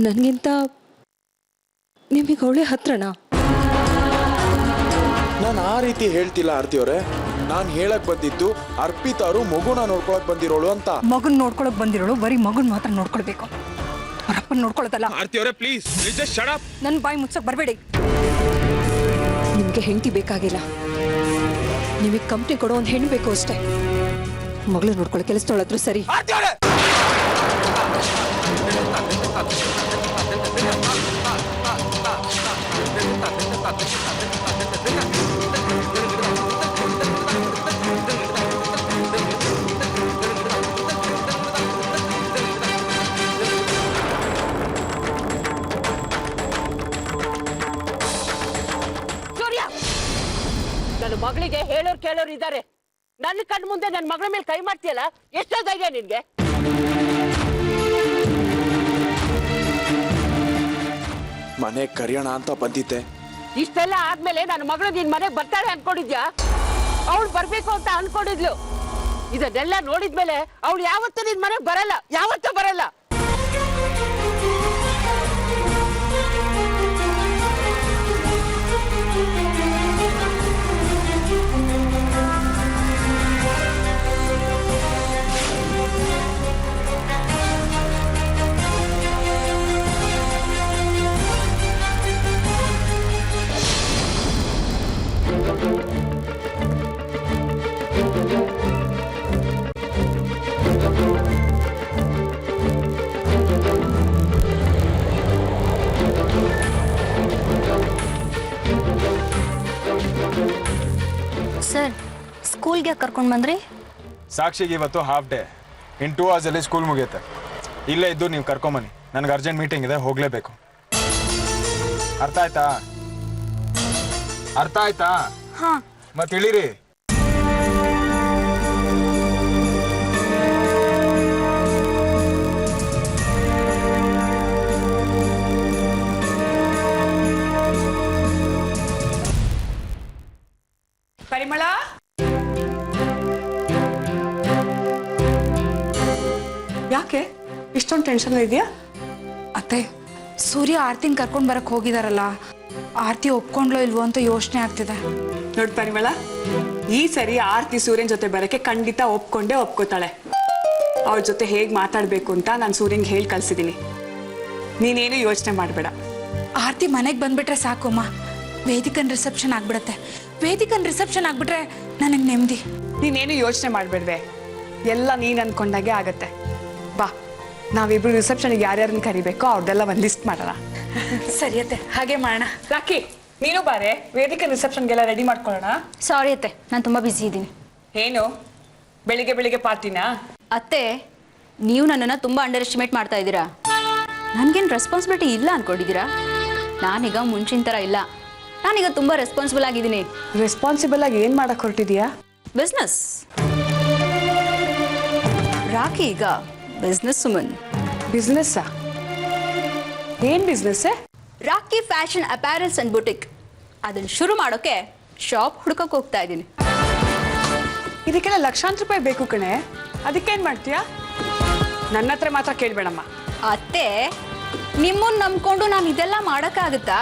ನನಗಿಂತ ನಿಮಗೆ ಅವಳೆ ಹತ್ರನಾ? ನಾನು ಆ ರೀತಿ ಹೇಳ್ತಿಲ್ಲ ಆರ್ತಿ ಅವರೇ. ನಾನು ಹೇಳಕ್ ಬಂದಿದ್ದು ಅರ್ಪಿತಾರು ಮಗುನ ನೋಡ್ಕೊಳಕ್ ಬಂದಿರೋಳು ಅಂತ. ಮಗನ್ ನೋಡ್ಕೊಳಕ್ ಬಂದಿರೋಳು ಬರೀ ಮಗನ್ ಮಾತ್ರ ನೋಡ್ಕೊಳ್ಬೇಕು, ಅವರಪ್ಪನ ನೋಡ್ಕೊಳದಲ್ಲ. ಆರ್ತಿ ಅವರೇ ಪ್ಲೀಸ್ ಜಸ್ಟ್ ಶಟ್ ಅಪ್. ನನ್ನ ಬಾಯಿ ಮುಚ್ಚಕ್ ಬರಬೇಡಿ. ನಿಮಗೆ ಹೆಂಡತಿ ಬೇಕಾಗಿಲ್ಲ, ನಿಮಗೆ ಕಂಪ್ನಿ ಕೊಡೋ ಒಂದು ಹೆಣ್ಣು ಬೇಕು ಅಷ್ಟೇ. ಮಗಳು ನೋಡ್ಕೊಳ್ಳೋ ಕೆಲಸದೊಳದ್ರು ಸರಿ. ನನ್ನ ಮಗಳಿಗೆ ಹೇಳೋರು ಕೇಳೋರು ಇದ್ದಾರೆ. ನನ್ನ ಕಣ್ಣು ಮುಂದೆ ನನ್ನ ಮಗಳ ಮೇಲೆ ಕೈ ಮಾಡ್ತೀಯಲ್ಲ, ಎಷ್ಟೋ ಧೈರ್ಯ ನಿನ್ಗೆ? ಮನೆ ಕರಿಯೋಣ ಅಂತ ಬಂದಿದ್ದೆ. ಇಷ್ಟೆಲ್ಲ ಆದ್ಮೇಲೆ ನನ್ನ ಮಗಳು ನಿನ್ ಮನೆಗೆ ಬರ್ತಾಳೆ ಅನ್ಕೊಂಡಿದ್ಯಾ? ಅವಳು ಬರ್ಬೇಕು ಅಂತ ಅನ್ಕೊಂಡಿದ್ಲು. ಇದನ್ನೆಲ್ಲ ನೋಡಿದ್ಮೇಲೆ ಅವಳು ಯಾವತ್ತೂ ನಿನ್ ಮನೆಗೆ ಬರಲ್ಲ, ಯಾವತ್ತೂ ಬರಲ್ಲ. ಸರ್, ಸ್ಕೂಲ್ಗೆ ಕರ್ಕೊಂಡು ಬಂದ್ರಿ? ಸಾಕ್ಷಿಗೆ ಇವತ್ತು ಹಾಫ್ ಡೇ. ಇನ್ 2 hours ಅಲ್ಲಿ ಸ್ಕೂಲ್ ಮುಗಿಯುತ್ತೆ. ಇಲ್ಲೇ ಇದ್ದು ನೀವು ಕರ್ಕೊಂಬನ್ನಿ, ನನಗೆ ಅರ್ಜೆಂಟ್ ಮೀಟಿಂಗ್ ಇದೆ, ಹೋಗಲೇಬೇಕು. ಅರ್ಥ ಆಯ್ತಾ? ಅರ್ಥ ಆಯ್ತಾ? ಹಾಂ. ಮತ್ತೆ ಇಳಿರಿ. ಪರಿಮಳ, ಯಾಕೆ ಇಷ್ಟೊಂದು ಟೆನ್ಷನ್ ಇದೆಯಾ? ಅತ್ತೆ, ಸೂರ್ಯ ಆರ್ತಿನ ಕರ್ಕೊಂಡು ಬರಕ್ ಹೋಗಿದಾರಲ್ಲ, ಆರ್ತಿ ಒಪ್ಕೊಂಡ್ಲೋ ಇಲ್ವೋ ಅಂತ ಯೋಚನೆ ಆಗ್ತಿದೆ. ನೋಡ್ ಪರಿಮಳ, ಈ ಸರಿ ಆರ್ತಿ ಸೂರ್ಯನ್ ಜೊತೆ ಬರಕ್ಕೆ ಖಂಡಿತ ಒಪ್ಕೋತಾಳೆ. ಅವ್ರ ಜೊತೆ ಹೇಗ್ ಮಾತಾಡ್ಬೇಕು ಅಂತ ನಾನು ಸೂರ್ಯಂಗೆ ಹೇಳಿ ಕಳ್ಸಿದೀನಿ. ನೀನೇನು ಯೋಚನೆ ಮಾಡಬೇಡ. ಆರ್ತಿ ಮನೆಗೆ ಬಂದ್ಬಿಟ್ರೆ ಸಾಕಮ್ಮ, ವೇದಿಕನ್ ರಿಸೆಪ್ಷನ್ ಆಗ್ಬಿಡತ್ತೆ. ವೇದಿಕನ್ ರಿಸೆಪ್ಷನ್ ಆಗ್ಬಿಟ್ರೆ ನನಗೆ ನೆಮ್ಮದಿ. ನೀನೇನು ಯೋಚನೆ ಮಾಡ್ಬೇಡ್ವೆ, ಎಲ್ಲ ನೀನ್ ಅನ್ಕೊಂಡಾಗೆ ಆಗತ್ತೆ. ಬಾ, ನಾವಿಬ್ರು ರಿಸೆಪ್ಷನ್ಗೆ ಯಾರ್ಯಾರನ್ನ ಕರಿಬೇಕೋ ಅವ್ರದ್ದೆಲ್ಲ ಒಂದು ಲಿಸ್ಟ್ ಮಾಡೋಣ. ಸರಿ ಅತ್ತೆ, ಹಾಗೆ ಮಾಡೋಣ. ರಾಕಿ, ನೀನು ಬಾರೆ, ವೇದಿಕೆ ರಿಸೆಪ್ಷನ್ಗೆಲ್ಲ ರೆಡಿ ಮಾಡ್ಕೊಳ್ಳೋಣ. ಸಾರಿ ಅತ್ತೆ, ನಾನು ತುಂಬ ಬ್ಯುಸಿ ಇದ್ದೀನಿ. ಏನು ಬೆಳಿಗ್ಗೆ ಬೆಳಿಗ್ಗೆ ಪಾರ್ಟಿನಾ? ಅತ್ತೆ, ನೀವು ನನ್ನನ್ನು ತುಂಬ ಅಂಡರ್ ಎಸ್ಟಿಮೇಟ್ ಮಾಡ್ತಾ ಇದ್ದೀರಾ. ನನಗೇನು ರೆಸ್ಪಾನ್ಸಿಬಿಲಿಟಿ ಇಲ್ಲ ಅಂದ್ಕೊಂಡಿದ್ದೀರಾ? ನಾನೀಗ ಮುಂಚಿನ ಥರ ಇಲ್ಲ, ನಾನೀಗ ತುಂಬ ರೆಸ್ಪಾನ್ಸಿಬಲ್ ಆಗಿದ್ದೀನಿ. ರೆಸ್ಪಾನ್ಸಿಬಲ್ ಆಗಿ ಏನು ಮಾಡಕ್ಕೆ ಹೊರಟಿದ್ಯಾ? ಬಿಸ್ನೆಸ್. ರಾಕಿ ಈಗ ಬಿಸ್ನೆಸ್ ವುಮನ್. ಬಿಸ್ನೆಸ್ಸಾ? ಏನು business? Rocky fashion apparels and boutique. ಅದನ್ನು ಶುರು ಮಾಡೋಕೆ ಶಾಪ್ ಹುಡ್ಕೋಕೆ ಹೋಗ್ತಾ ಇದ್ದೀನಿ. ಇದಕ್ಕೆಲ್ಲ ಲಕ್ಷಾಂತರ ರೂಪಾಯಿ ಬೇಕು ಕಣೆ, ಅದಕ್ಕೇನು ಮಾಡ್ತೀಯಾ? ನನ್ನ ಹತ್ರ ಮಾತ್ರ ಕೇಳಬೇಡಮ್ಮ. ಅತ್ತೆ, ನಿಮ್ಮನ್ನು ನಂಬ್ಕೊಂಡು ನಾನು ಇದೆಲ್ಲ ಮಾಡೋಕ್ಕಾಗುತ್ತಾ?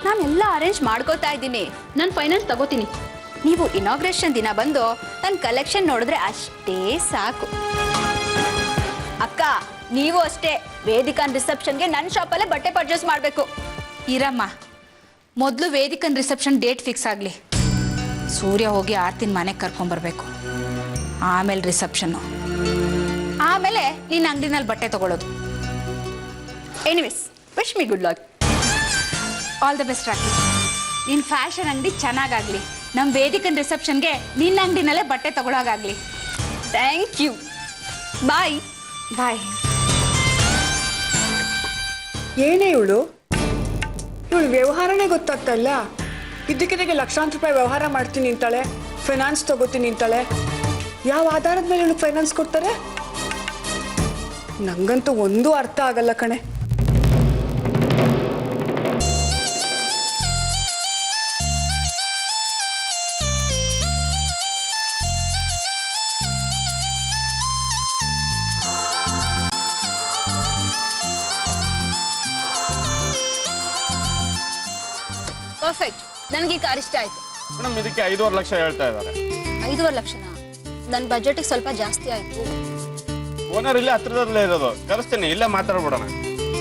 ನಾನೆಲ್ಲ ಅರೇಂಜ್ ಮಾಡ್ಕೋತಾ ಇದ್ದೀನಿ, ನಾನು ಫೈನಾನ್ಸ್ ತಗೋತೀನಿ. ನೀವು ಇನಾಗ್ರೇಷನ್ ದಿನ ಬಂದು ನನ್ನ ಕಲೆಕ್ಷನ್ ನೋಡಿದ್ರೆ ಅಷ್ಟೇ ಸಾಕು. ಅಕ್ಕ, ನೀವು ಅಷ್ಟೇ ವೇದಿಕನ್ ರಿಸೆಪ್ಷನ್ಗೆ ನನ್ನ ಶಾಪಲ್ಲೇ ಬಟ್ಟೆ ಪರ್ಚೇಸ್ ಮಾಡಬೇಕು. ಇರಮ್ಮ, ಮೊದಲು ವೇದಿಕನ್ ರಿಸೆಪ್ಷನ್ ಡೇಟ್ ಫಿಕ್ಸ್ ಆಗಲಿ. ಸೂರ್ಯ ಹೋಗಿ ಆರ್ತಿನ ಮನೆಗೆ ಕರ್ಕೊಂಬರ್ಬೇಕು, ಆಮೇಲೆ ರಿಸೆಪ್ಷನ್ನು, ಆಮೇಲೆ ನಿನ್ನ ಅಂಗಡಿನಲ್ಲಿ ಬಟ್ಟೆ ತಗೊಳ್ಳೋದು. Anyways, wish me good luck. All the best Rocky. ನಿನ್ನ ಫ್ಯಾಷನ್ ಅಂಗಡಿ ಚೆನ್ನಾಗಾಗಲಿ, ನಮ್ಮ ವೇದಿಕನ್ ರಿಸೆಪ್ಷನ್ಗೆ ನಿನ್ನ ಅಂಗಡಿನಲ್ಲೇ ಬಟ್ಟೆ ತಗೊಳ್ಳೋಗಾಗಲಿ. Thank you. ಬಾಯ್. ಬಾಯ್. ಏನೇ ಇವಳು ವ್ಯವಹಾರನೇ ಗೊತ್ತಾಗ್ತಾ ಇಲ್ಲ. ಇದ್ದಕ್ಕಿದ್ದಾಗೆ ಲಕ್ಷಾಂತರ ರೂಪಾಯಿ ವ್ಯವಹಾರ ಮಾಡ್ತೀನಿ ಅಂತಾಳೆ, ಫೈನಾನ್ಸ್ ತಗೋತೀನಿ ಅಂತಾಳೆ. ಯಾವ ಆಧಾರದ ಮೇಲೆ ಇವಳು ಫೈನಾನ್ಸ್ ಕೊಡ್ತಾರೆ? ನಂಗಂತೂ ಒಂದೂ ಅರ್ಥ ಆಗಲ್ಲ ಕಣೆ. ಪರ್ಫೆಕ್ಟ್, ನನಗೆ ಈ ಕಾರ್ ಇಷ್ಟ ಆಯ್ತು. ಮೇಡಮ್ ಇದಕ್ಕೆ 5.5 ಲಕ್ಷ ಹೇಳ್ತಾ ಇದ್ದಾರೆ. 5.5 ಲಕ್ಷನಾ? ನನ್ನ ಬಜೆಟ್ಗೆ ಸ್ವಲ್ಪ ಜಾಸ್ತಿ ಆಯ್ತು. ಓನರ್ ಇಲ್ಲೇ ಹತ್ರದಲ್ಲೇ ಇರೋದು, ಕರೆಸ್ತೀನಿ, ಇಲ್ಲೇ ಮಾತಾಡ್ಬಿಡೋಣ.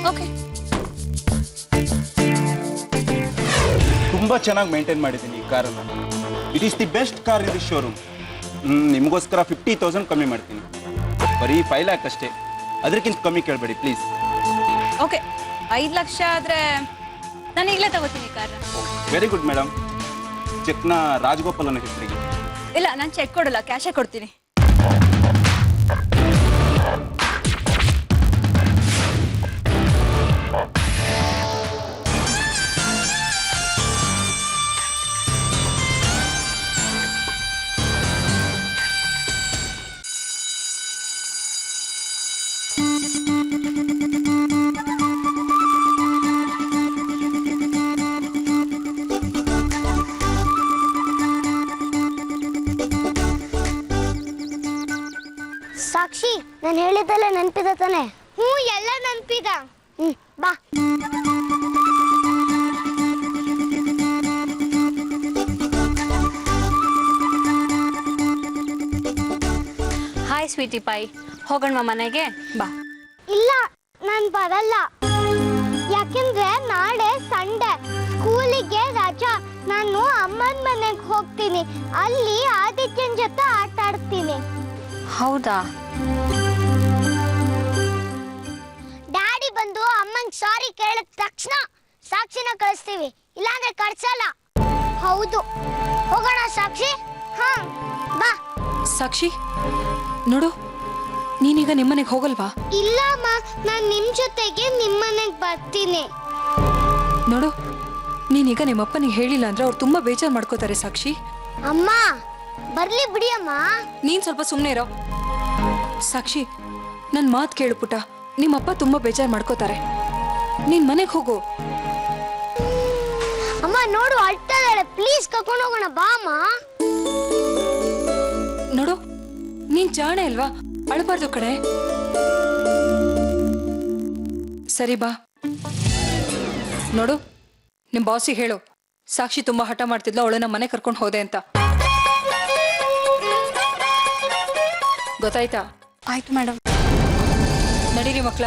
ಓಕೆ. ತುಂಬ ಚೆನ್ನಾಗಿ ಮೇಂಟೈನ್ ಮಾಡಿದ್ದೀನಿ ಈ ಕಾರನ್ನು. It is the best car in the showroom. ನಿಮಗೋಸ್ಕರ 50,000 ಕಮ್ಮಿ ಮಾಡ್ತೀನಿ. ಬರೀ 5 ಲ್ಯಾಕ್ ಅಷ್ಟೇ, ಅದಕ್ಕಿಂತ ಕಮ್ಮಿ ಕೇಳಬೇಡಿ ಪ್ಲೀಸ್. ಓಕೆ, 5 ಲಕ್ಷ ಆದರೆ ನಾನು ಈಗಲೇ ತಗೋತೀನಿ ಕಾರನ್ನ. Very good madam. ಚೆಕ್ನ ರಾಜಗೋಪಾಲನ ಹೆಸರಿಗೆ. ಇಲ್ಲ, ನಾನು ಚೆಕ್ ಕೊಡಲ್ಲ, ಕ್ಯಾಶೇ ಕೊಡ್ತೀನಿ. ಸಾಕ್ಷಿ, ನಾನು ಹೇಳಿದ್ದೆಲ್ಲ ನೆನಪಿದ ತಾನೆ? ಹ್ಞೂ, ಎಲ್ಲ ನೆನಪಿದ. ಬಾ. ಹಾಯ್ ಸ್ವೀಟಿ ಪಾಯ್, ಹೋಗೋಣ ಮನೆಗೆ ಬಾ. ಇಲ್ಲ, ನಾನು ಬರಲ್ಲ. ಯಾಕೆಂದ್ರೆ ನಾಳೆ ಸಂಡೆ, ಸ್ಕೂಲಿಗೆ ರಜಾ. ನಾನು ಅಮ್ಮನ ಮನೆಗೆ ಹೋಗ್ತೀನಿ. ಅಲ್ಲಿ ಆದಿತ್ಯನ ಜೊತೆ ಆಟ ಆಡ್ತೀನಿ. ಹೌದಾ? ಡ್ಯಾಡಿ ಬಂದು ಅಮ್ಮಂಗ್ ಸಾರಿ ಕೇಳಿದ ತಕ್ಷಣ ಸಾಕ್ಷಿನ ಕಳಿಸ್ತೀವಿ, ಇಲ್ಲಾಂದ್ರೆ ಕಳ್ಸಲ್ಲ. ಹೌದು, ಹೋಗೋಣ ಸಾಕ್ಷಿ. ಹಾ, ಬಾ. ಸಾಕ್ಷಿ ನೋಡು, ನೀನೀಗ ನಿಮ್ಮನೆಗೆ ಹೋಗಲ್ವಾ? ಇಲ್ಲ ಅಮ್ಮ, ನಾನು ನಿಮ್ ಜೊತೆಗೆ ನಿಮ್ಮನೆಗೆ ಬರ್ತೀನಿ. ನೋಡು, ನೀನೀಗ ನಿಮ್ಮಪ್ಪನಿಗೆ ಹೇಳಿಲ್ಲ ಅಂದ್ರೆ ಅವ್ರು ತುಂಬಾ ಬೇಜಾರು ಮಾಡ್ಕೋತಾರೆ ಸಾಕ್ಷಿ. ಅಮ್ಮ, ಬರ್ಲಿ ಬಿಡಿ ಅಮ್ಮ. ನೀನ್ ಸ್ವಲ್ಪ ಸುಮ್ಮನೆ ಇರೋ. ಸಾಕ್ಷಿ, ನನ್ನ ಮಾತು ಕೇಳು ಪುಟ, ನಿಮ್ಮಪ್ಪ ತುಂಬಾ ಬೇಜಾರು ಮಾಡ್ಕೋತಾರೆ. ನೀನ್ ಮನೆಗೆ ಹೋಗು. ಅಮ್ಮ ನೋಡು, ಅಳ್ತಾ ಇದ್ದಾಳೆ. ಪ್ಲೀಸ್ ಕರ್ಕೊಂಡು ಹೋಗೋಣ, ಬಾ ಅಮ್ಮ. ನೋಡು, ನೀನ್ ಜಾಣೆ ಅಲ್ವಾ, ಅಳಬಾರ್ದು ಕಡೆ. ಸರಿ ಬಾ. ನೋಡು, ನಿಮ್ ಬಾಸಿಗೆ ಹೇಳು, ಸಾಕ್ಷಿ ತುಂಬಾ ಹಠ ಮಾಡ್ತಿದ್ಲು, ಅವಳನ್ನ ಮನೆ ಕರ್ಕೊಂಡು ಹೋದೆ ಅಂತ. ಗೊತ್ತಾಯ್ತಾ? ಆಯ್ತು ಮೇಡಮ್. ನಡೀರಿ ಮಕ್ಕಳ.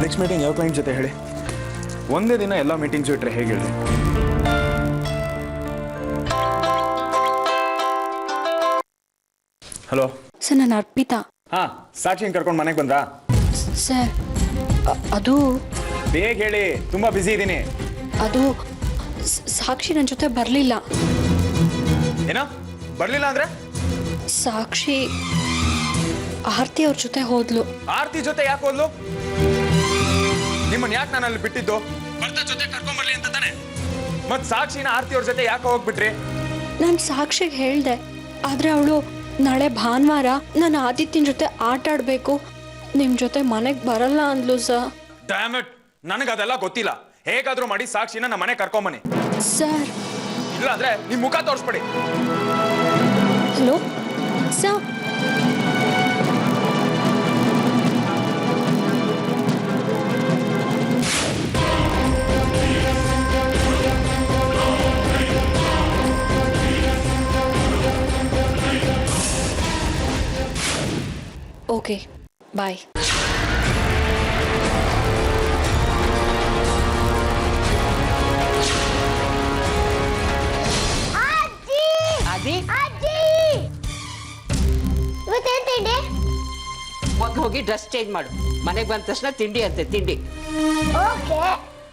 ನೆಕ್ಸ್ಟ್ ಮೀಟಿಂಗ್ ಯಾವ ಕ್ಲೈಂಟ್ ಜೊತೆ ಹೇಳಿ? ಒಂದೇ ದಿನ ಎಲ್ಲ ಮೀಟಿಂಗ್ಸು ಇಟ್ಟರೆ ಹೇಗೆ ಹೇಳಿ? ಹಲೋ ಸರ್, ನಾನು ಅರ್ಪಿತಾ. ಹಾ, ಸಾಕ್ಷಿನ ಕರ್ಕೊಂಡು ಮನೆಗೆ ಬಂದ್ರಾ? ಸರ್, ಅದು ಬೇಗ ಹೇಳಿ, ತುಂಬಾ ಬ್ಯುಸಿ ಇದ್ದೀನಿ. ಅದು ಸಾಕ್ಷಿ ನನ್ನ ಜೊತೆ ಬರಲಿಲ್ಲ. ಏನೋ ಬರ್ಲಿಲ್ಲ ಅಂದ್ರೆ? ಸಾಕ್ಷಿ ಆರ್ತಿ ಅವ್ರ ಜೊತೆ ಹೋದ್ಲು. ಆರ್ತಿ ಜೊತೆ ಯಾಕೆ ಹೋದ್ಲು? ನಿಮ್ಮನ್ನ ಯಾಕೆ ನಾನು ಅಲ್ಲಿ ಬಿಟ್ಟಿದ್ದು? ಬರ್ತಾ ಜೊತೆ ಕರ್ಕೊಂಡ್ ಬರ್ಲಿ ಅಂತ ತಾನೆ. ಮತ್ ಸಾಕ್ಷಿನ ಆರ್ತಿ ಅವ್ರ ಜೊತೆ ಯಾಕೆ ಹೋಗ್ಬಿಟ್ರಿ? ನಾನು ಸಾಕ್ಷಿಗೆ ಹೇಳ್ದೆ, ಆದ್ರೆ ಅವಳು ನಾಳೆ ಭಾನುವಾರ ನಾನು ಆದಿತ್ಯನ ಜೊತೆ ಆಟ ಆಡ್ಬೇಕು, ನಿಮ್ ಜೊತೆ ಮನೆಗೆ ಬರಲ್ಲ ಅಂದ್ಲು ಸರ್. ಡ್ಯಾಮ್ ಇಟ್, ನನಗೆ ಅದೆಲ್ಲ ಗೊತ್ತಿಲ್ಲ. ಹೇಗಾದ್ರೂ ಮಾಡಿ ಸಾಕ್ಷಿನ ನಮ್ಮ ಮನೆ ಕರ್ಕೊಂಬನ್ನಿ. ಸರ್, ಇಲ್ಲ ಅಂದ್ರೆ ನಿಮ್ ಮುಖ ತೋರಿಸ್ಬಿಡಿ. Hello sir. Okay, bye. ಅದಿ ಅಜ್ಜಿ, ಇವತ್ತೇನ್ ತಿಂಡಿ? ಮೊದ್ಲು ಹೋಗಿ ಡ್ರೆಸ್ ಚೇಂಜ್ ಮಾಡು. ಮನೆಗೆ ಬಂದ ತಕ್ಷಣ ತಿಂಡಿ ಅಂತೆ, ತಿಂಡಿ. ಓಕೆ,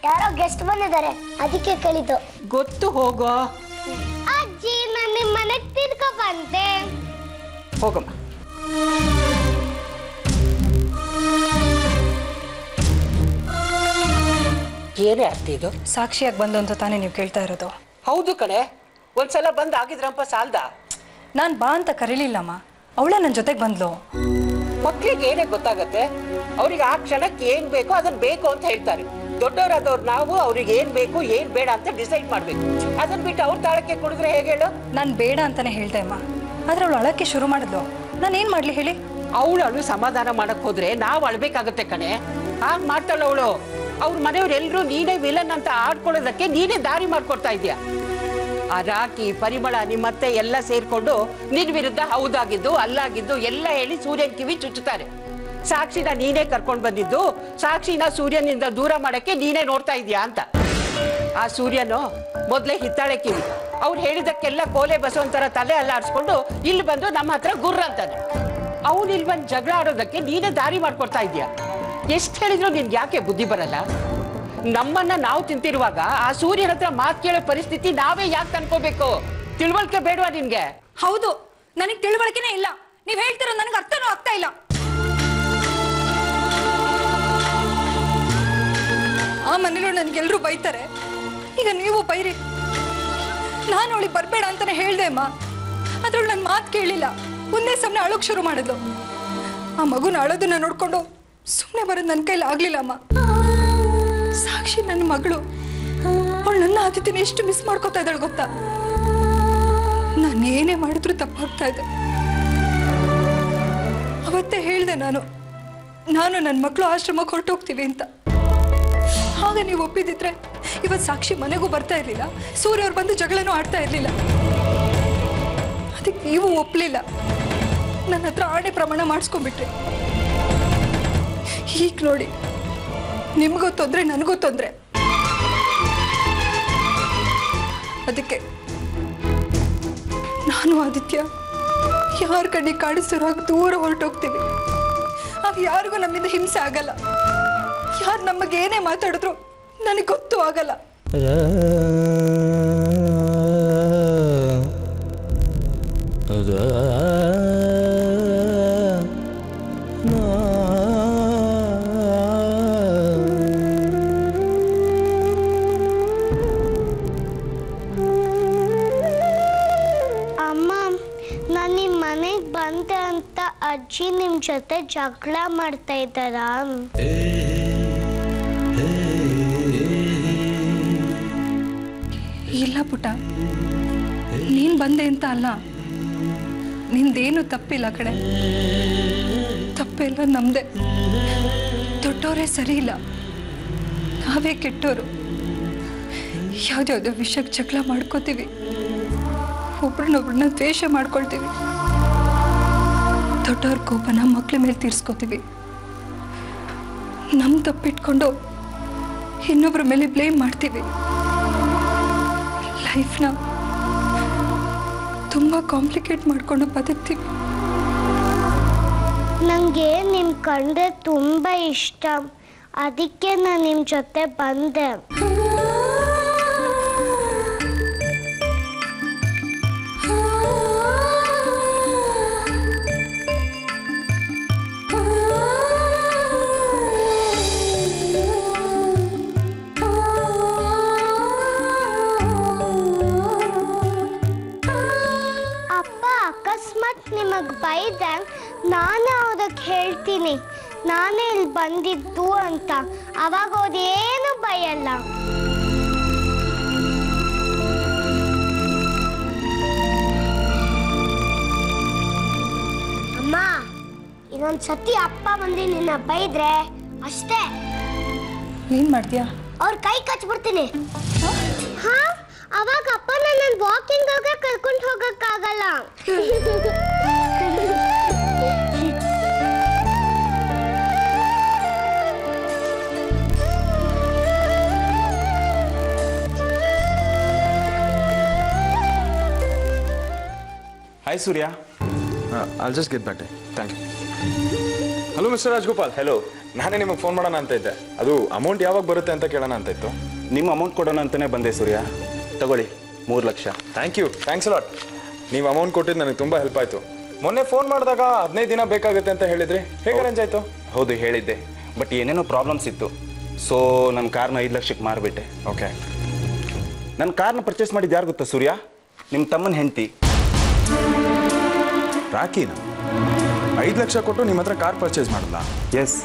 ಯಾರೋ ಗೆಸ್ಟ್ ಬಂದಿದ್ದಾರೆ, ಅದಕ್ಕೆ ಕೇಳಿದ್ದು. ಗೊತ್ತು, ಹೋಗೋ. ಅಜ್ಜಿ, ನಾನು ನಿಮ್ಮ ಮನೆಗೆ ತಿನ್ಕೊ ಬಂದೆ. ಹೋಗಮ್ಮ. ಏನೇ ಅರ್ಥ ಇದು? ಸಾಕ್ಷಿಯಾಗಿ ಬಂದು ಅಂತ ತಾನೇ ನೀವು ಕೇಳ್ತಾ ಇರೋದು? ಹೌದು ಕಣೆ, ಒಂದ್ಸಲ ಬಂದ್ ಆಗಿದ್ರಂಪ ಸಾಲ್ದ. ನಾನು ಬಾ ಅಂತ ಕರೀಲಿಲ್ಲಮ್ಮ, ಅವಳೇ ನನ್ನ ಜೊತೆಗೆ ಬಂದ್ಲು. ಮಕ್ಳಿಗೆ ಏನೇ ಗೊತ್ತಾಗತ್ತೆ? ಅವ್ರಿಗೆ ಆ ಕ್ಷಣಕ್ಕೆ ಏನ್ ಬೇಕೋ ಅದನ್ನ ಬೇಕು ಅಂತ ಹೇಳ್ತಾರೆ. ದೊಡ್ಡವರಾದವ್ರು ನಾವು ಅವ್ರಿಗೆ ಏನ್ ಬೇಕು ಏನ್ ಬೇಡ ಅಂತ ಡಿಸೈಡ್ ಮಾಡ್ಬೇಕು. ಅದನ್ನ ಬಿಟ್ಟು ಅವ್ರ ತಾಳಕ್ಕೆ ಕೊಡಿದ್ರೆ ಹೇಗೆ ಹೇಳು? ನಾನು ಬೇಡ ಅಂತಾನೆ ಹೇಳ್ದೆ ಅಮ್ಮ, ಆದ್ರೆ ಅವಳು ಅಳಕ್ಕೆ ಶುರು ಮಾಡಿದ್ಲು. ನಾನು ಏನ್ ಮಾಡ್ಲಿ ಹೇಳಿ? ಅವಳು ಸಮಾಧಾನ ಮಾಡಕ್ ಹೋದ್ರೆ ನಾವು ಅಳ್ಬೇಕಾಗತ್ತೆ ಕಣೆ. ಹಾಗೆ ಮಾಡ್ತಾಳ ಅವಳು. ಅವ್ರ ಮನೆಯವ್ರೆಲ್ರೂ ನೀನೇ ವಿಲನ್ ಅಂತ ಆಡ್ಕೊಳ್ಳೋದಕ್ಕೆ ನೀನೇ ದಾರಿ ಮಾಡ್ಕೊಡ್ತಾ ಇದೀಯ. ಆ ರಾಕಿ, ಪರಿಮಳ, ನಿಮ್ಮತ್ತೆ ಎಲ್ಲ ಸೇರ್ಕೊಂಡು ನಿನ್ ವಿರುದ್ಧ ಹೌದಾಗಿದ್ದು ಅಲ್ಲಾಗಿದ್ದು ಎಲ್ಲ ಹೇಳಿ ಸೂರ್ಯನ್ ಕಿವಿ ಚುಚ್ಚುತ್ತಾರೆ. ಸಾಕ್ಷಿನ ನೀನೇ ಕರ್ಕೊಂಡ್ ಬಂದಿದ್ದು, ಸಾಕ್ಷಿನ ಸೂರ್ಯನಿಂದ ದೂರ ಮಾಡಕ್ಕೆ ನೀನೇ ನೋಡ್ತಾ ಇದೀಯಾ ಅಂತ. ಆ ಸೂರ್ಯನು ಮೊದ್ಲೇ ಹಿತ್ತಾಳೆ ಕಿವಿ. ಅವ್ರು ಹೇಳಿದಕ್ಕೆಲ್ಲ ಕೋಲೆ ಬಸವಂತರ ತಲೆ ಅಲ್ಲಾಡ್ಸ್ಕೊಂಡು ಇಲ್ಲಿ ಬಂದು ನಮ್ಮ ಹತ್ರ ಗುರ್ರ ಅಂತಾನೆ. ಅವ್ನು ಇಲ್ಲಿ ಬಂದು ಜಗಳ ಆಡೋದಕ್ಕೆ ನೀನೇ ದಾರಿ ಮಾಡ್ಕೊಡ್ತಾ ಇದೀಯ. ಎಷ್ಟು ಹೇಳಿದ್ರು ನಿನ್ಗೆ ಯಾಕೆ ಬುದ್ಧಿ ಬರಲ್ಲ? ನಮ್ಮನ್ನ ನಾವು ತಿಂತಿರುವಾಗ ಆ ಸೂರ್ಯನ ಹತ್ರ ಮಾತು ಕೇಳೋ ಪರಿಸ್ಥಿತಿ ನಾವೇ ಯಾಕೆ ತಂದ್ಕೋಬೇಕು? ತಿಳುವಳಿಕೆ ಬೇಡವಾ ನಿನ್ಗೆ? ಹೌದು, ನನಗೆ ತಿಳುವಳಿಕೆನೇ ಇಲ್ಲ. ನೀವ್ ಹೇಳ್ತಿರೋ ನನಗೆ ಅರ್ಥನೂ ಆಗ್ತಾ ಇಲ್ಲ. ಆ ಮನೇಲೂ ನನ್ಗೆಲ್ರೂ ಬೈತಾರೆ, ಈಗ ನೀವು ಬೈರಿ. ನಾನು ಅವಳಿಗೆ ಬರ್ಬೇಡ ಅಂತಾನೆ ಹೇಳ್ದೆ ಅಮ್ಮ. ಅದ್ರೊಳು ನನ್ನ ಮಾತು ಕೇಳಿಲ್ಲ. ಒಂದೇ ಸಮನೆ ಅಳೋಕ್ ಶುರು ಮಾಡಿದ್ಲು. ಆ ಮಗುನ ಅಳೋದನ್ನ ನೋಡ್ಕೊಂಡು ಸುಮ್ಮನೆ ಬರೋದು ನನ್ನ ಕೈಲಿ ಆಗ್ಲಿಲ್ಲ ಅಮ್ಮ. ಸಾಕ್ಷಿ ನನ್ನ ಮಗಳು, ಅವಳು ನನ್ನ ಆದಿತ್ಯನ ಎಷ್ಟು ಮಿಸ್ ಮಾಡ್ಕೋತಾ ಇದ್ದಾಳೆ ಗೊತ್ತಾ? ನಾನು ಏನೇ ಮಾಡಿದ್ರು ತಪ್ಪಾಗ್ತಾ ಇದೆ. ಅವತ್ತೇ ಹೇಳ್ದೆ ನಾನು ನನ್ನ ಮಕ್ಕಳು ಆಶ್ರಮಕ್ಕೆ ಹೊರಟೋಗ್ತೀವಿ ಅಂತ. ಆಗ ನೀವು ಒಪ್ಪಿದಿದ್ರೆ ಇವತ್ತು ಸಾಕ್ಷಿ ಮನೆಗೂ ಬರ್ತಾ ಇರ್ಲಿಲ್ಲ, ಸೂರ್ಯ ಅವ್ರು ಬಂದು ಜಗಳನೂ ಆಡ್ತಾ ಇರ್ಲಿಲ್ಲ. ಅದಕ್ಕೆ ನೀವು ಒಪ್ಪಲಿಲ್ಲ. ನನ್ನ ಹತ್ರ ಆಣೆ ಪ್ರಮಾಣ ಮಾಡಿಸ್ಕೊಂಡ್ಬಿಟ್ರಿ. ಈಗ ನೋಡಿ, ನಿಮಗೂ ತೊಂದರೆ, ನನಗೂ ತೊಂದರೆ. ಅದಕ್ಕೆ ನಾನು ಆದಿತ್ಯ ಯಾರ ಕಣ್ಣಿಗೆ ಕಾಣಿಸೋರಾಗ ದೂರ ಹೊರಟೋಗ್ತೀವಿ. ಆಗ ಯಾರಿಗೂ ನಮ್ಮಿಂದ ಹಿಂಸೆ ಆಗಲ್ಲ. ಯಾರು ನಮಗೆ ಏನೇ ಮಾತಾಡಿದ್ರು ನನಗೆ ಗೊತ್ತೂ ಆಗಲ್ಲ. ಅಮ್ಮ, ನಾನು ನಿಮ್ಮ ಮನೆಗೆ ಬಂದೆ ಅಂತ ಅಜ್ಜಿ ನಿಮ್ಮ ಜೊತೆ ಜಗಳ ಮಾಡ್ತಾ ಇದ್ದಾರಾ? ಇಲ್ಲ ಪುಟ್ಟ, ನೀನ್ ಬಂದೆ ಅಂತ ಅಲ್ಲ. ನಿಂದೇನು ತಪ್ಪಿಲ್ಲ ಕಡೆ. ತಪ್ಪೆಲ್ಲ ನಮ್ದೆ. ದೊಡ್ಡವರೇ ಸರಿ ಇಲ್ಲ, ನಾವೇ ಕೆಟ್ಟೋರು. ಯಾವ್ದ್ಯಾವ್ದೋ ವಿಷಯಕ್ಕೆ ಜಗಳ ಮಾಡ್ಕೋತೀವಿ, ಒಬ್ರನ್ನೊಬ್ರನ್ನ ದ್ವೇಷ ಮಾಡ್ಕೊಳ್ತೀವಿ. ದೊಡ್ಡವ್ರ ಕೋಪನ ಮಕ್ಳ ಮೇಲೆ ತೀರ್ಸ್ಕೋತೀವಿ. ನಮ್ ತಪ್ಪಿಟ್ಕೊಂಡು ಇನ್ನೊಬ್ರ ಮೇಲೆ ಬ್ಲೇಮ್ ಮಾಡ್ತೀವಿ. ಲೈಫ್ನ ತುಂಬಾ ಕಾಂಪ್ಲಿಕೇಟ್ ಮಾಡ್ಕೊಂಡು ಬದುಕ್ತೀವಿ. ನನಗೆ ನಿಮ್ಮ ಕಂಡ್ರೆ ತುಂಬ ಇಷ್ಟ. ಅದಕ್ಕೆ ನಾನು ನಿಮ್ಮ ಜೊತೆ ಬಂದೆ. ನಿಮಗೆ ಬೈದೆ, ನಾನೇ ಅದಕ್ಕೆ ಹೇಳ್ತೀನಿ ನಾನೇ ಇಲ್ಲಿ ಬಂದಿದ್ದು ಅಂತ. ಅವಾಗ ಅದೇನು ಬೈಯಲ್ಲ. ಅಮ್ಮ, ಇನ್ನೊಂದು ಸತಿ ಅಪ್ಪ ಬಂದು ನಿನ್ನ ಬೈದ್ರೆ ಅಷ್ಟೇ. ಏನ್ ಮಾಡ್ತೀಯಾ? ಅವ್ರ ಕೈ ಕಚ್ಬಿಡ್ತೀನಿ. ಹಾ, ಅವಾಗ ಅಪ್ಪ ನನ್ನ ವಾಕಿಂಗ್ ಆಗ ಕರ್ಕೊಂಡು ಹೋಗಕ್ಕಾಗಲ್ಲ. Hi Surya. I'll just get back to you. Thank you. Hello mister Rajgopal. Hello. ನಾನೇ ನಿಮಗೆ ಫೋನ್ ಮಾಡೋಣ ಅಂತ ಇದ್ದೆ. ಅದು ಅಮೌಂಟ್ ಯಾವಾಗ ಬರುತ್ತೆ ಅಂತ ಕೇಳೋಣ ಅಂತ ಇತ್ತು. ನಿಮ್ಮ ಅಮೌಂಟ್ ಕೊಡೋಣ ಅಂತಲೇ ಬಂದೆ ಸೂರ್ಯ. ತಗೊಳ್ಳಿ 3 ಲಕ್ಷ. Thanks lot. ನೀವು ಅಮೌಂಟ್ ಕೊಟ್ಟಿದ್ದು ನನಗೆ ತುಂಬ ಹೆಲ್ಪ್ ಆಯಿತು. ಮೊನ್ನೆ ಫೋನ್ ಮಾಡಿದಾಗ 15 ದಿನ ಬೇಕಾಗುತ್ತೆ ಅಂತ ಹೇಳಿದ್ರಿ. ಹೇಗೆ ಅರೇಂಜ್ ಆಯಿತು? ಹೌದು ಹೇಳಿದ್ದೆ, ಬಟ್ ಏನೇನೋ ಪ್ರಾಬ್ಲಮ್ಸ್ ಇತ್ತು. ಸೊ ನನ್ನ ಕಾರ್ನ 5 ಲಕ್ಷಕ್ಕೆ ಮಾರಿಬಿಟ್ಟೆ. ಓಕೆ. ನನ್ನ ಕಾರ್ನ ಪರ್ಚೇಸ್ ಮಾಡಿದ್ದು ಯಾರು ಗೊತ್ತಾ ಸೂರ್ಯ? ನಿಮ್ಮ ತಮ್ಮನ ಹೆಂಡತಿ ರಾಕಿನ 5 ಲಕ್ಷ ಕೊಟ್ಟು ನಿಮ್ಮ ಹತ್ರ ಕಾರ್ ಪರ್ಚೇಸ್ ಮಾಡಲ್ಲ? ಎಸ್,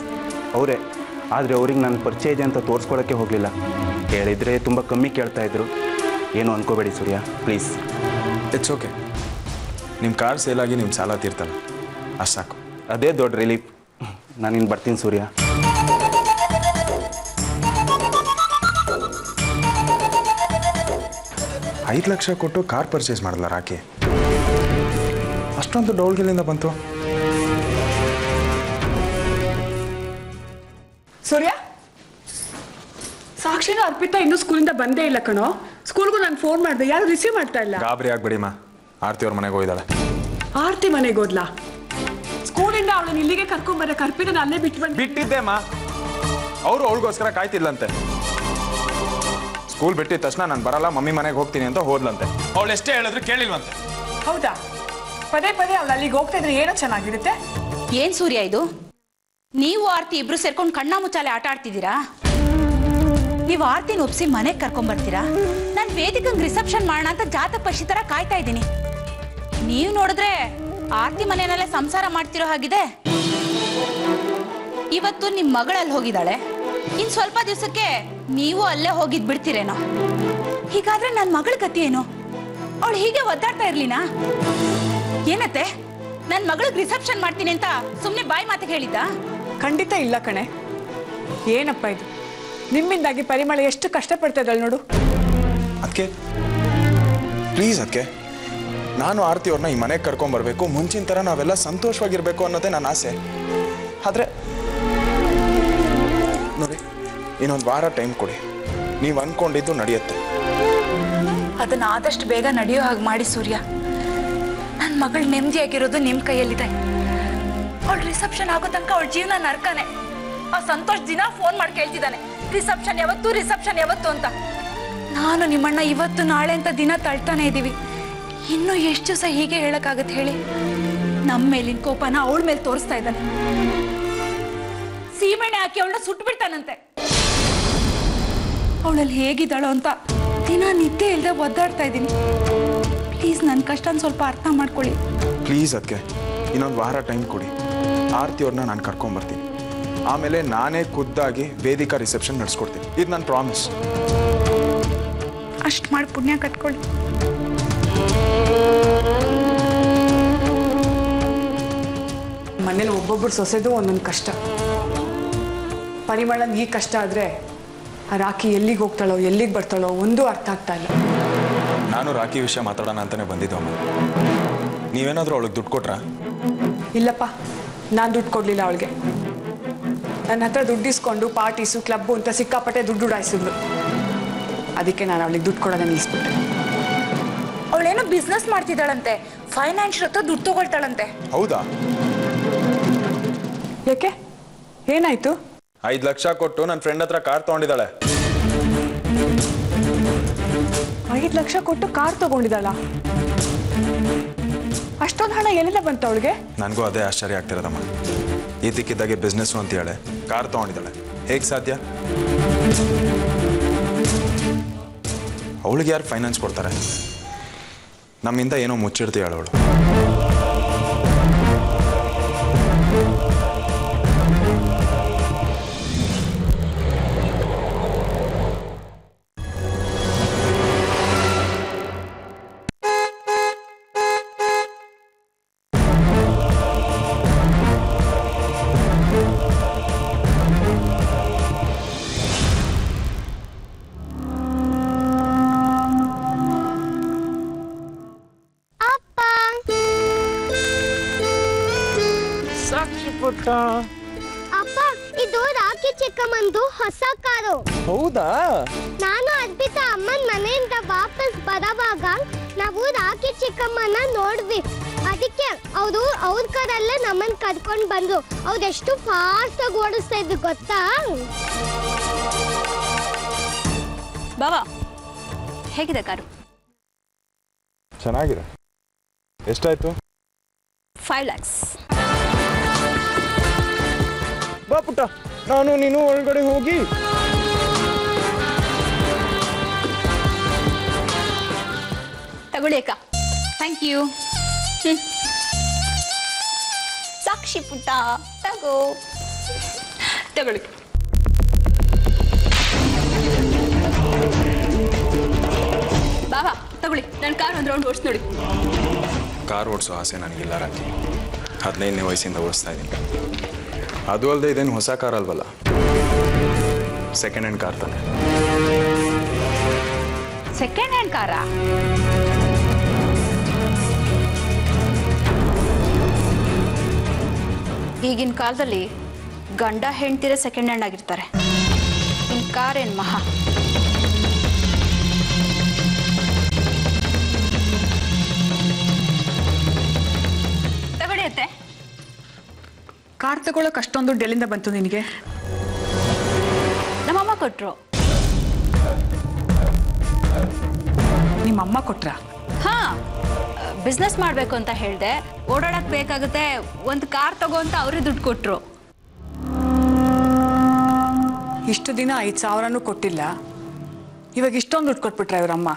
ಅವರೇ. ಆದರೆ ಅವ್ರಿಗೆ ನಾನು ಪರಿಚಯ ಇದೆ ಅಂತ ತೋರಿಸ್ಕೊಳಕ್ಕೆ ಹೋಗಲಿಲ್ಲ. ಕೇಳಿದರೆ ತುಂಬ ಕಮ್ಮಿ ಕೇಳ್ತಾ ಇದ್ರು. ಏನು ಅನ್ಕೋಬೇಡಿ ಸೂರ್ಯ, ಪ್ಲೀಸ್. It's okay. ನಿಮ್ಮ ಕಾರ್ ಸೇಲಾಗಿ ನಿಮ್ಮ ಸಾಲ ತೀರ್ತಲ್ಲ, ಅಷ್ಟು ಸಾಕು. ಅದೇ ದೊಡ್ಡ ರಿಲೀಫ್. ನಾನಿನ್ನು ಬರ್ತೀನಿ ಸೂರ್ಯ. ಐದು ಲಕ್ಷ ಕೊಟ್ಟು ಕಾರ್ ಪರ್ಚೇಸ್ ಮಾಡಲ್ಲ ರಾಕಿ. ಅಷ್ಟೊಂದು ಡೌಲ್ಗೆಲ್ಲಿಂದ ಬಂತು? ಸೂರ್ಯ, ಸಾಕ್ಷಿನೂ ಅರ್ಪಿತಾ ಇನ್ನೂ ಸ್ಕೂಲಿಂದ ಬಂದೇ ಇಲ್ಲ ಕಣೋ. ಸ್ಕೂಲ್ಗೂ ನಾನು ಫೋನ್ ಮಾಡಿದೆ, ಯಾರು ರಿಸೀವ್ ಮಾಡ್ತಾ ಇಲ್ಲ. ಗಾಬರಿ ಆಗ್ಬೇಡಿಮ್ಮ, ಆರ್ತಿ ಅವ್ರ ಮನೆಗೆ ಹೋಗಿದ್ದಾಳೆ. ಆರ್ತಿ ಮನೆಗೆ ಹೋದ್ಲಾ? ಸ್ಕೂಲಿಂದ ಅವಳನ್ನ ಇಲ್ಲಿಗೆ ಕರ್ಕೊಂಬರಕ್ಕೆ ಅರ್ಪಿತಾ ಅಲ್ಲೇ ಬಿಟ್ಟಿದ್ದೆಮ್ಮ. ಅವರು ಅವಳಿಗೋಸ್ಕರ ಕಾಯ್ತಿಲ್ಲಂತೆ. ಸ್ಕೂಲ್ ಬಿಟ್ಟಿದ ತಕ್ಷಣ ನಾನು ಬರಲ್ಲ, ಮಮ್ಮಿ ಮನೆಗೆ ಹೋಗ್ತೀನಿ ಅಂತ ಹೋದ್ಲಂತೆ. ಅವಳು ಎಷ್ಟೇ ಹೇಳಿದ್ರು ಕೇಳಿಲ್ವಂತೆ. ಹೌದಾ? ಪದೇ ಪದೇ ಅವಳು ಅಲ್ಲಿಗೆ ಹೋಗ್ತಾ ಇದ್ರೆ ಏನೋ ಚೆನ್ನಾಗಿರುತ್ತೆ. ಏನ್ ಸೂರ್ಯ ಇದು? ನೀವು ಆರ್ತಿ ಇಬ್ರು ಸೇರ್ಕೊಂಡು ಕಣ್ಣ ಮುಚ್ಚಾಲೆ ಆಟ ಆಡ್ತಿದ್ದೀರಾ? ನೀವು ಆರ್ತಿನ ಒಪ್ಸಿ ಮನೆಗೆ ಕರ್ಕೊಂಡ್ಬರ್ತೀರಾ? ನಾನು ವೇದಿಕಂಗ್ ರಿಸೆಪ್ಷನ್ ಮಾಡೋಣ ಅಂತ ಜಾತಕ ಪಕ್ಷಿ ತರ ಕಾಯ್ತಾ ಇದ್ದೀನಿ. ನೀವು ನೋಡಿದ್ರೆ ಆರ್ತಿ ಮನೆಯಲ್ಲೇ ಸಂಸಾರ ಮಾಡ್ತಿರೋ ಹಾಗಿದೆ. ಇವತ್ತು ನಿಮ್ಮ ಮಗಳಲ್ಲಿ ಹೋಗಿದ್ದಾಳೆ, ಇನ್ ಸ್ವಲ್ಪ ದಿವಸಕ್ಕೆ ನೀವು ಅಲ್ಲೇ ಹೋಗಿದ್ ಬಿಡ್ತೀರೇನೋ. ಹೀಗಾದ್ರೆ ನನ್ನ ಮಗಳ ಗತಿ ಏನು? ಅವಳು ಹೀಗೆ ಒದ್ದಾಡ್ತಾ ಇರ್ಲಿನಾ? ಏನತ್ತೆ, ನನ್ನ ಮಗಳಿಗೆ ರಿಸೆಪ್ಷನ್ ಮಾಡ್ತೀನಿ ಅಂತ ಸುಮ್ಮನೆ ಬಾಯಿ ಮಾತಿಗೆ ಹೇಳಿದ್ದ? ಖಂಡಿತ ಇಲ್ಲ ಕಣೆ. ಏನಪ್ಪ ಇದು? ನಿಮ್ಮಿಂದಾಗಿ ಪರಿಮಳ ಎಷ್ಟು ಕಷ್ಟಪಡ್ತಾ ಇದ್ದಾಳೆ ನೋಡು. ಅದಕ್ಕೆ ಪ್ಲೀಸ್, ಅದಕ್ಕೆ ನಾನು ಆರ್ತಿ ಅವ್ರನ್ನ ಈ ಮನೆಗೆ ಕರ್ಕೊಂಬರ್ಬೇಕು, ಮುಂಚಿನ ಥರ ನಾವೆಲ್ಲ ಸಂತೋಷವಾಗಿರ್ಬೇಕು ಅನ್ನೋದೇ ನನ್ನ ಆಸೆ. ಆದರೆ ನೋಡಿ, ಇನ್ನೊಂದು ವಾರ ಟೈಮ್ ಕೊಡಿ, ನೀವು ಅಂದ್ಕೊಂಡಿದ್ದು ನಡೆಯುತ್ತೆ. ಅದನ್ನ ಆದಷ್ಟು ಬೇಗ ನಡೆಯೋ ಹಾಗೆ ಮಾಡಿ ಸೂರ್ಯ. ನನ್ನ ಮಗಳು ನೆಮ್ಮದಿಯಾಗಿರೋದು ನಿಮ್ಮ ಕೈಯಲ್ಲಿದೆ. ಅವಳು ರಿಸೆಪ್ಷನ್ ಆಗೋ ತನಕ ಅವಳ ಜೀವನ ನರ್ಕನೆ. ಆ ಸಂತೋಷ್ ದಿನ ಫೋನ್ ಮಾಡಿ ಕೇಳ್ತಿದ್ದಾನೆ, ರಿಸೆಪ್ಷನ್ ಯಾವತ್ತು, ರಿಸೆಪ್ಷನ್ ಯಾವತ್ತು ಅಂತ. ನಾನು ನಿಮ್ಮಣ್ಣ ಇವತ್ತು ನಾಳೆ ಅಂತ ದಿನ ತಳ್ತಾನೆ ಇದ್ದೀವಿ. ಇನ್ನೂ ಎಷ್ಟು ದಿವಸ ಹೀಗೆ ಹೇಳಕ್ಕಾಗತ್ತೆ ಹೇಳಿ? ನಮ್ಮ ಮೇಲಿನ ಕೋಪನ ಅವಳ ಮೇಲೆ ತೋರಿಸ್ತಾ ಇದ್ದಾನೆ. ಸೀಮೆಣ್ಣೆ ಹಾಕಿ ಅವಳನ್ನ ಸುಟ್ಟು ಬಿಡ್ತಾನಂತೆ. ಅವಳಲ್ಲಿ ಹೇಗಿದ್ದಾಳೋ ಅಂತ ದಿನ ನಿದ್ದೆ ಇಲ್ಲದೆ ಒದ್ದಾಡ್ತಾ ಇದ್ದೀನಿ. ಪ್ಲೀಸ್ ನನ್ನ ಕಷ್ಟನ ಸ್ವಲ್ಪ ಅರ್ಥ ಮಾಡ್ಕೊಳ್ಳಿ. ಪ್ಲೀಸ್, ಅದಕ್ಕೆ ಇನ್ನೊಂದು ವಾರ ಟೈಮ್ ಕೊಡಿ. ಆರ್ತಿ ಅವ್ರನ್ನ ನಾನು ಕರ್ಕೊಂಬರ್ತೀನಿ. ಆಮೇಲೆ ನಾನೇ ಖುದ್ದಾಗಿ ವೇದಿಕಾ ರಿಸೆಪ್ಷನ್ ನಡೆಸ್ಕೊಡ್ತೀನಿ. ಇದು ನನ್ನ ಪ್ರಾಮಿಸ್. ಅಷ್ಟು ಮಾಡಿ ಪುಣ್ಯ ಕಟ್ಕೊಳ್ಳಿ. ಮನೇಲಿ ಒಬ್ಬೊಬ್ಬರು ಸೊಸೆದು ಒಂದೊಂದು ಕಷ್ಟ. ಪರಿಮಳನ್ ಈ ಕಷ್ಟ ಆದರೆ ಆ ರಾಖಿ ಎಲ್ಲಿಗೆ ಹೋಗ್ತಾಳೋ ಎಲ್ಲಿಗೆ ಬರ್ತಾಳೋ ಒಂದೂ ಅರ್ಥ ಆಗ್ತಾ ಇಲ್ಲ. ನಾನು ರಾಖಿ ವಿಷಯ ಮಾತಾಡೋಣ ಅಂತಾನೆ ಬಂದಿದ್ದಮ್ಮ. ನೀವೇನಾದರೂ ಅವಳಿಗೆ ದುಡ್ಡು ಕೊಟ್ರಾ? ಇಲ್ಲಪ್ಪ, ನಾನು ದುಡ್ಡು ಕೊಡಲಿಲ್ಲ ಅವಳಿಗೆ. ನನ್ನ ಹತ್ರ ದುಡ್ಡು ಇಸ್ಕೊಂಡು ಪಾರ್ಟೀಸು ಕ್ಲಬ್ಬು ಅಂತ ಸಿಕ್ಕಾಪಟ್ಟೆ ದುಡ್ಡು ಉಡಾಯಿಸಿದ್ಲು. ಅದಕ್ಕೆ ನಾನು ಅವಳಿಗೆ ದುಡ್ಡು ಕೊಡೋದನ್ನ ನಿಲ್ಲಿಸ್ಬಿಟ್ಟೆ. ಅವಳೇನೋ ಬಿಸ್ನೆಸ್ ಮಾಡ್ತಿದ್ದಾಳಂತೆ, ಫೈನಾನ್ಷಿಯಲ್ ಹತ್ರ ದುಡ್ಡು ತಗೊಳ್ತಾಳಂತೆ. ಹೌದಾ? ಯಾಕೆ, ಏನಾಯ್ತು? 5 ಲಕ್ಷ ಕೊಟ್ಟು ನನ್ನ ಫ್ರೆಂಡ್ ಹತ್ರ ಕಾರ್ ತಗೊಂಡಿದ್ದಾಳೆ. 5 ಲಕ್ಷ ಕೊಟ್ಟು ಕಾರ್ ತಗೊಂಡಿದ್ದಾಳ? ಅಷ್ಟೊಂದು ಹಣ ಎಲ್ಲಿಂದ ಬಂತು ಅವಳಿಗೆ? ನನಗೂ ಅದೇ ಆಶ್ಚರ್ಯ ಆಗ್ತಿರೋದಮ್ಮ. ಇದಕ್ಕಿದ್ದಾಗೆ ಬಿಸ್ನೆಸ್ಸು ಅಂತ ಹೇಳಿ ಕಾರ್ ತಗೊಂಡಿದ್ದಾಳೆ. ಹೇಗೆ ಸಾಧ್ಯ? ಅವಳಿಗೆ ಯಾರು ಫೈನಾನ್ಸ್ ಕೊಡ್ತಾರೆ? ನಮ್ಮಿಂದ ಏನೋ ಮುಚ್ಚಿಡ್ತೀಯಾಳು ಅವಳು. ಅಪ್ಪ, ಇದು ರಾಖಿ ಚಿಕ್ಕಮ್ಮಂದು ಹೊಸ ಕಾರು. ಹೌದಾ? ನಾನು ಅರ್ಪಿತಾ ಅಮ್ಮನ ಮನೆಯಿಂದ ವಾಪಸ್ ಬರೋವಾಗ ನಾವು ರಾಖಿ ಚಿಕ್ಕಮ್ಮನ ನೋಡ್ವಿ. ಅದಕ್ಕೆ ಅವರು ಅವ್ರ ಕಾರಲ್ಲೇ ನಮ್ಮನ್ನ ಕರ್ಕೊಂಡು ಬಂದ್ರು. ಅವ್ರು ಎಷ್ಟು ಫಾಸ್ಟ್ ಆಗಿ ಓಡಿಸ್ತಾ ಇದ್ರು ಗೊತ್ತಾ? ಬಾವಾ, ಹೇಗಿದೆ ಕಾರು? ಚೆನ್ನಾಗಿದೆ. ಎಷ್ಟಾಯ್ತು? 5 lakhs. ಬಾ ಪುಟ್ಟ, ನಾನು ನೀನು ಒಳಗಡೆ ಹೋಗಿ. ತಗೊಳ್ಳಿ ಅಕ್ಕ. Thank you. ಸಾಕ್ಷಿ ಪುಟ್ಟ, ತಗೊಳ್ಳಿ. ಬಾಬಾ ತಗೊಳ್ಳಿ, ನನ್ನ ಕಾರ್ ಒಂದು ರೌಂಡ್ ಓಡಿಸಿ ನೋಡಿ. ಕಾರ್ ಓಡಿಸೋ ಆಸೆ ನನಗಿಲ್ಲ ರಾಕಿ. 15ನೇ ವಯಸ್ಸಿಂದ ಓಡಿಸ್ತಾ ಇದ್ದೀನಿ. ಅದು ಅಲ್ಲದೆ ಇದೇನು ಹೊಸ ಕಾರ್ ಅಲ್ವಲ್ಲ, ಸೆಕೆಂಡ್ ಹ್ಯಾಂಡ್ ಕಾರ್ ತಾನೆ. ಸೆಕೆಂಡ್ ಹ್ಯಾಂಡ್ ಕಾರಾ? ಈಗಿನ ಕಾಲದಲ್ಲಿ ಗಂಡ ಹೆಂಡ್ತಿರೇ ಸೆಕೆಂಡ್ ಹ್ಯಾಂಡ್ ಆಗಿರ್ತಾರೆ. ಇನ್ ಕಾರ್ ಏನ್ ಮಹಾ. ತಗೊಳಿಯತ್ತೆ. ಕಾರ್ ತಗೊಳಕ್ ಅಷ್ಟೊಂದು ದುಡ್ಡು ಎಲ್ಲಿಂದ ಬಂತು ನಿನಗೆ? ನಮ್ಮಮ್ಮ ಕೊಟ್ರು. ನಿಮ್ಮಮ್ಮ ಕೊಟ್ರಾ? ಹಾ, ಬಿಸ್ನೆಸ್ ಮಾಡಬೇಕು ಅಂತ ಹೇಳಿದೆ, ಓಡಾಡಕ್ ಬೇಕಾಗುತ್ತೆ, ಒಂದು ಕಾರ್ ತಗೋ ಅಂತ ಅವರೇ ದುಡ್ಡು ಕೊಟ್ರು. ಇಷ್ಟು ದಿನ 5,000 ಕೊಟ್ಟಿಲ್ಲ, ಇವಾಗ ಇಷ್ಟೊಂದು ದುಡ್ಡು ಕೊಟ್ಬಿಟ್ರೆ ಇವರಮ್ಮ?